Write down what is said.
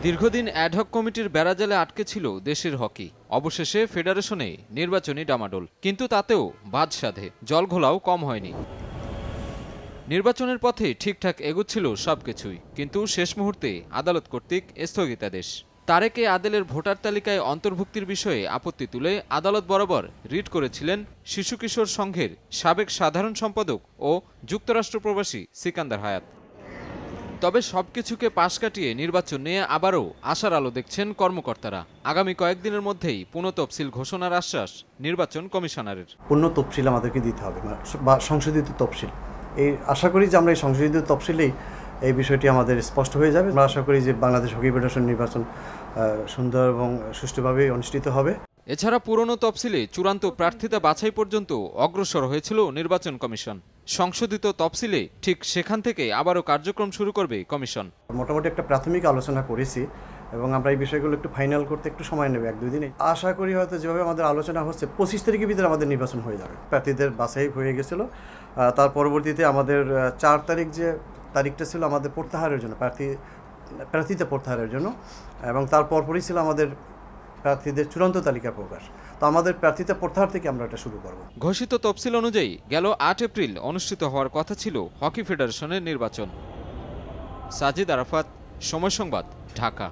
দীর্ঘদিন অ্যাডহক কমিটির বেড়াজালে আটকে ছিল দেশের হকি। অবশেষে ফেডারেশনে নির্বাচনী ডামাডোল, কিন্তু তাতেও বাদ সাধে জলঘোলাও কম হয়নি। নির্বাচনের পথে ঠিকঠাক এগুচ্ছিল সবকিছুই, কিন্তু শেষ মুহূর্তে আদালত কর্তৃক স্থগিতাদেশ। তারেকে আদেলের ভোটার তালিকায় অন্তর্ভুক্তির বিষয়ে আপত্তি তুলে আদালত বরাবর রিট করেছিলেন শিশু কিশোর সংঘের সাবেক সাধারণ সম্পাদক ও যুক্তরাষ্ট্র প্রবাসী সিকান্দার হায়াত। তবে সবকিছুকে পাশ কাটিয়ে নির্বাচন নিয়ে আবারও আশার আলো দেখছেন কর্মকর্তারা। আগামী কয়েকদিনের মধ্যেই পুনঃতফসিল ঘোষণার আশ্বাস নির্বাচন কমিশনারের। পূর্ণ তফসিল আমাদেরকে দিতে হবে বা সংশোধিত তফসিল। এই আশা করি যে আমরা এই সংশোধিত তফসিলেই এই বিষয়টি আমাদের স্পষ্ট হয়ে যাবে। আমরা আশা করি যে বাংলাদেশ হকি ফেডারেশন নির্বাচন সুন্দর এবং সুষ্ঠুভাবে অনুষ্ঠিত হবে। এছাড়া পুরনো তফসিলে চূড়ান্ত প্রার্থিতা বাছাই পর্যন্ত অগ্রসর হয়েছিল নির্বাচন কমিশন। সংশোধিত তফসিলে ঠিক সেখান থেকে আবারও কার্যক্রম শুরু করবে কমিশন। মোটামুটি একটা প্রাথমিক আলোচনা করেছি এবং আমরা এই বিষয়গুলো একটু ফাইনাল করতে একটু সময় নেবে, 1-2 দিনে। আশা করি হয়তো যেভাবে আমাদের আলোচনা হচ্ছে 25 তারিখের ভিতরে আমাদের নির্বাচন হয়ে যাবে। প্রার্থীদের বাছাই হয়ে গেছিল, তার পরবর্তীতে আমাদের 4 তারিখ যে তারিখটা ছিল আমাদের প্রত্যাহারের জন্য, প্রার্থীতে প্রত্যাহারের জন্য, এবং তার পরপরই ছিল আমাদের প্রার্থীদের চূড়ান্ত তালিকা প্রকাশ। তো আমাদের প্রার্থীতা প্রত্যাহার থেকে আমরা এটা শুরু করব। ঘোষিত তফসিল অনুযায়ী গেল 8 এপ্রিল অনুষ্ঠিত হওয়ার কথা ছিল হকি ফেডারেশনের নির্বাচন। সাজিদ আরাফাত, সময় সংবাদ, ঢাকা।